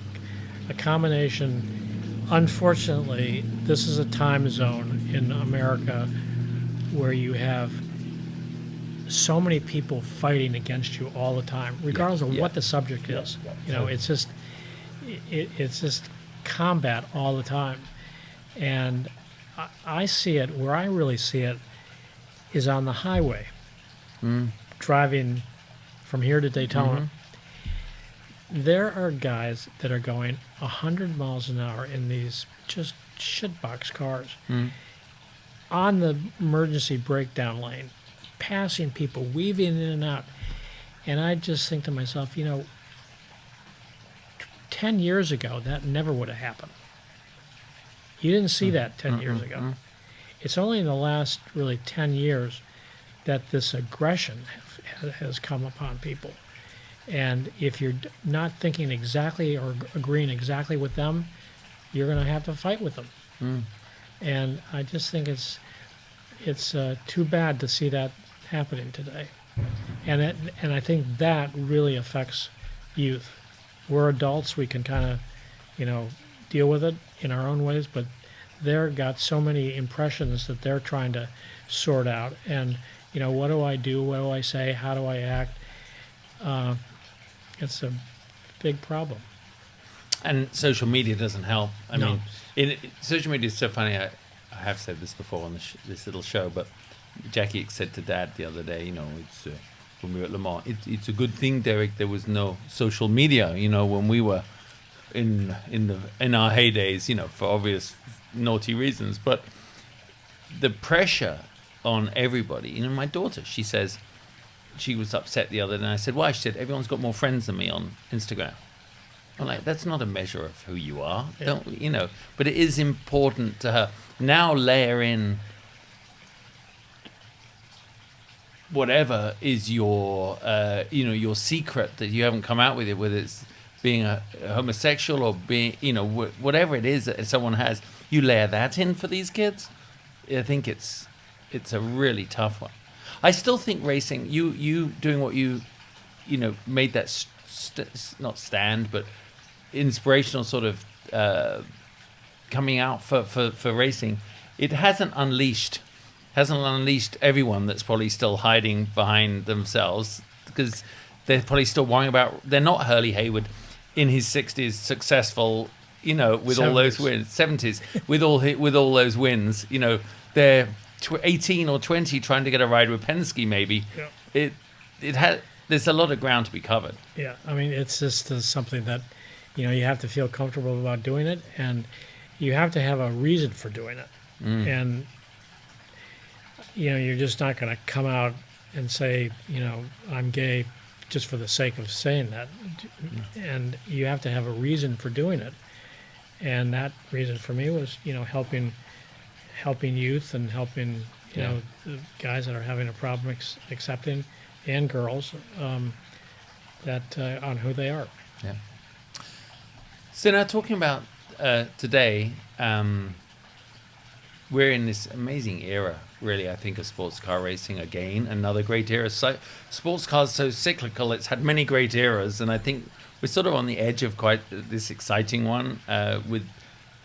combination. Unfortunately, this is a time zone in America where you have so many people fighting against you all the time, regardless of what the subject is. It's just combat all the time. And I see it, where I really see it is on the highway, driving from here to Daytona. There are guys that are going 100 miles an hour in these just shitbox cars on the emergency breakdown lane, passing people, weaving in and out. And I just think to myself, 10 years ago, that never would have happened. You didn't see that 10 years ago. It's only in the last really 10 years that this aggression has come upon people. And if you're not thinking exactly or agreeing exactly with them, you're going to have to fight with them. And I just think it's too bad to see that happening today. And I think that really affects youth. We're adults; we can kind of, deal with it in our own ways. But they've got so many impressions that they're trying to sort out. And what do I do? What do I say? How do I act? It's a big problem. And social media doesn't help. I No. mean, social media is so funny. I have said this before on this little show, but Jackie said to Dad the other day, it's when we were at Le Mans, it's a good thing, Derek, there was no social media. When we were in our heydays, for obvious naughty reasons, but the pressure on everybody. My daughter, she says. She was upset the other day, and I said, why? She said, everyone's got more friends than me on Instagram. I'm like, that's not a measure of who you are. Yeah. But it is important to her. Now layer in whatever is your, your secret that you haven't come out with it, whether it's being a homosexual or being, whatever it is that someone has, you layer that in for these kids. I think it's a really tough one. I still think racing, you doing what you made that not stand, but inspirational sort of coming out for racing. It hasn't unleashed everyone that's probably still hiding behind themselves, because they're probably still worrying about. They're not Hurley Haywood in his 60s, successful, with 70s. All those wins, 70s with all those wins. They're 18 or 20 trying to get a ride with Penske, maybe. Yeah. There's a lot of ground to be covered. Yeah, I mean, it's just something that, you have to feel comfortable about doing it, and you have to have a reason for doing it. And, you're just not going to come out and say, I'm gay just for the sake of saying that. And you have to have a reason for doing it. And that reason for me was, helping youth and helping the guys that are having a problem accepting, and girls, that on who they are. Yeah. So now talking about today, we're in this amazing era, really, I think, of sports car racing. Again, another great era. So sports cars so cyclical. It's had many great eras, and I think we're sort of on the edge of quite this exciting one with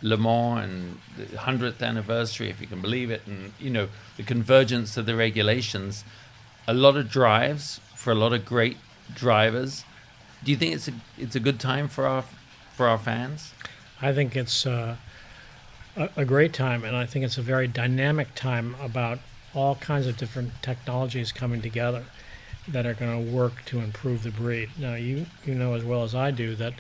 Le Mans and the 100th anniversary, if you can believe it, and the convergence of the regulations. A lot of drives for a lot of great drivers. Do you think it's a good time for our fans? I think it's a great time, and I think it's a very dynamic time about all kinds of different technologies coming together that are going to work to improve the breed. Now, you know as well as I do that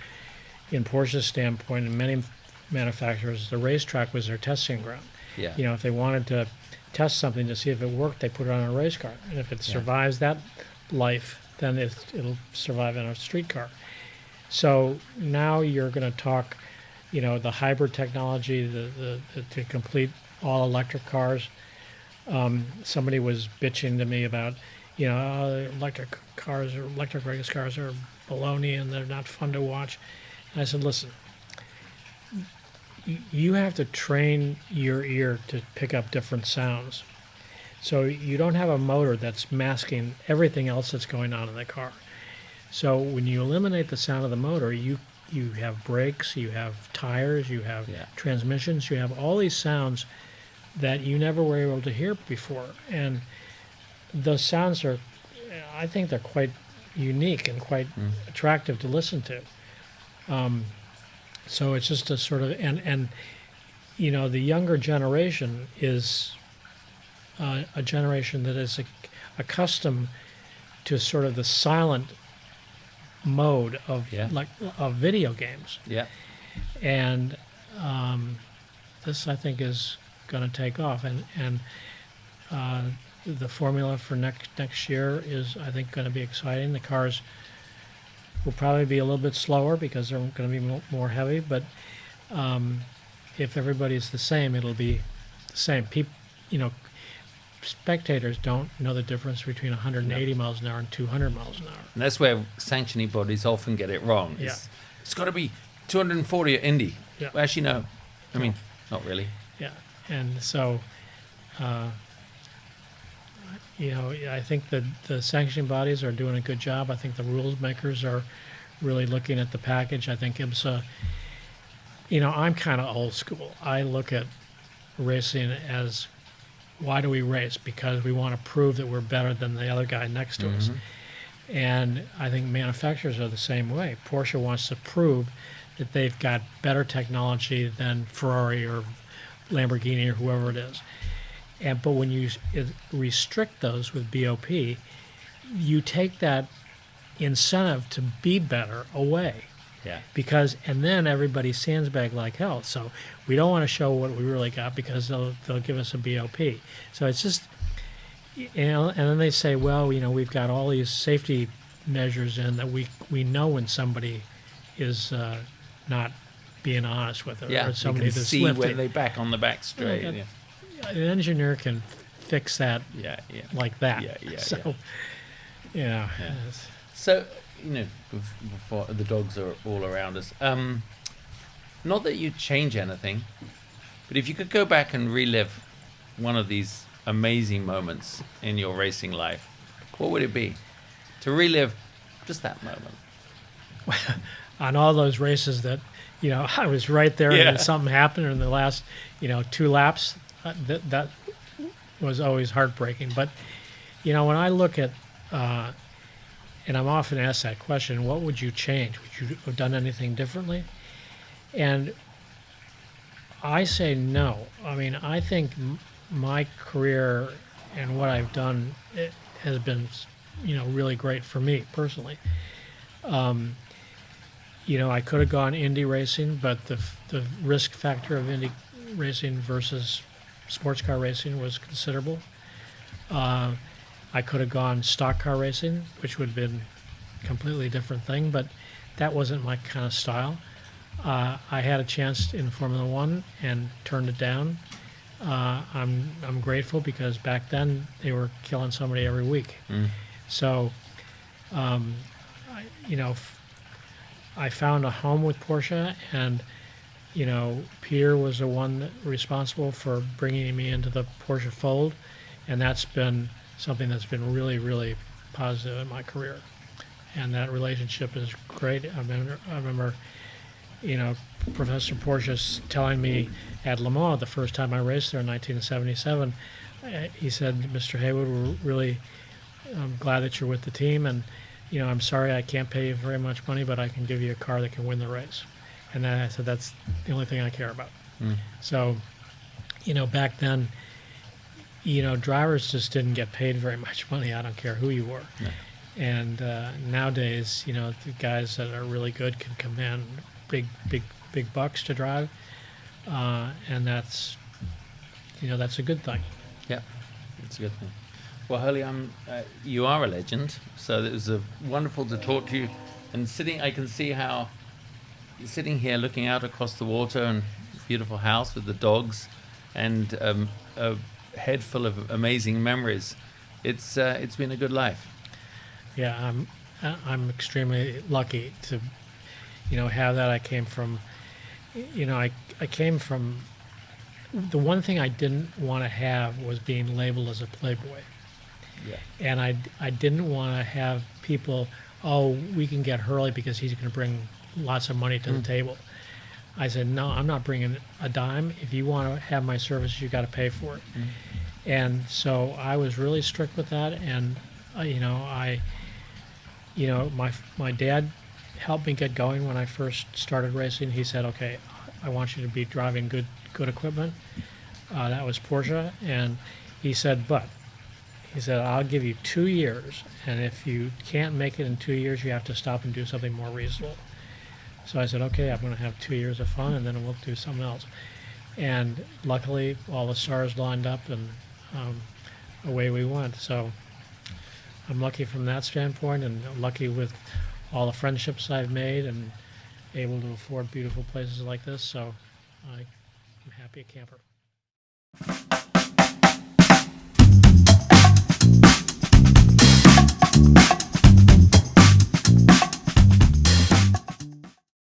in Porsche's standpoint, and many manufacturers, the racetrack was their testing ground. Yeah. If they wanted to test something to see if it worked, they put it on a race car, and if it survives that life, then it'll survive in a street car. So now you're going to talk, the hybrid technology, the to complete all electric cars. Somebody was bitching to me about, electric race cars are baloney and they're not fun to watch. And I said, listen, you have to train your ear to pick up different sounds. So you don't have a motor that's masking everything else that's going on in the car. So when you eliminate the sound of the motor, you have brakes, you have tires, you have transmissions, you have all these sounds that you never were able to hear before. And those sounds are, I think they're quite unique and quite attractive to listen to. So it's just a sort of, and you know, the younger generation is a generation that is accustomed to sort of the silent mode of of video games. Yeah. And this, I think, is going to take off. And the formula for next year is, I think, going to be exciting. The cars will probably be a little bit slower because they're going to be more heavy. But if everybody's the same, it'll be the same. You know, spectators don't know the difference between 180 miles an hour and 200 miles an hour. And that's where sanctioning bodies often get it wrong. It's got to be 240 at Indy. Yeah. Well, actually, no. I mean, not really. Yeah. And so, you know, I think that the sanctioning bodies are doing a good job. I think the rules makers are really looking at the package. I think IMSA, you know, I'm kind of old school. I look at racing as, why do we race? Because we want to prove that we're better than the other guy next to us. And I think manufacturers are the same way. Porsche wants to prove that they've got better technology than Ferrari or Lamborghini or whoever it is. But when you restrict those with BOP, you take that incentive to be better away. Yeah. And then everybody sandbag like hell. So we don't want to show what we really got because they'll give us a BOP. So it's just, you know, and then they say, well, you know, we've got all these safety measures in that we know when somebody is not being honest with it, or somebody that's see lifting. when they back on the back straight. An engineer can fix that like that. So, yeah. So, you know, before the dogs are all around us, not that you change anything, but if you could go back and relive one of these amazing moments in your racing life, what would it be? To relive just that moment. On all those races that, you know, I was right there and then something happened in the last, you know, 2 laps, that was always heartbreaking. But, you know, when I look at, and I'm often asked that question, what would you change? Would you have done anything differently? And I say no. I mean, I think my career and what I've done, it has been, you know, really great for me personally. You know, I could have gone Indy racing, but the risk factor of Indy racing versus sports car racing was considerable. I could have gone stock car racing, which would have been a completely different thing, but that wasn't my kind of style. I had a chance in Formula One and turned it down. I'm grateful because back then they were killing somebody every week. So, you know, I found a home with Porsche, and you know, Peter was the one responsible for bringing me into the Porsche fold, and that's been something that's been really, really positive in my career. And that relationship is great. I remember, you know, Professor Porsche telling me at Le Mans the first time I raced there in 1977, he said, Mr. Haywood, we're really glad that you're with the team, and you know, I'm sorry I can't pay you very much money, but I can give you a car that can win the race. And then I said, that's the only thing I care about. So, you know, back then, you know, drivers just didn't get paid very much money. I don't care who you were. And nowadays, you know, the guys that are really good can command big bucks to drive. And that's, you know, that's a good thing. Yeah, it's a good thing. Well, Hurley, you are a legend, so it was wonderful to talk to you. And I can see how you're sitting here looking out across the water and beautiful house with the dogs, and a head full of amazing memories. It's been a good life. Yeah, I'm extremely lucky to, you know, have that. I came from, you know, I came from the one thing I didn't want to have was being labeled as a playboy. Yeah. And I didn't want to have people, oh, we can get Hurley because he's going to bring lots of money to the table. I said, no, I'm not bringing a dime. If you want to have my services, you got to pay for it. And so I was really strict with that. And my dad helped me get going when I first started racing. He said, okay, I want you to be driving good equipment. That was Porsche. And he said, I'll give you 2 years, and if you can't make it in 2 years, you have to stop and do something more reasonable. So I said, okay, I'm going to have 2 years of fun, and then we'll do something else. And luckily, all the stars lined up, and away we went. So I'm lucky from that standpoint, and lucky with all the friendships I've made, and able to afford beautiful places like this. So I'm a happy camper.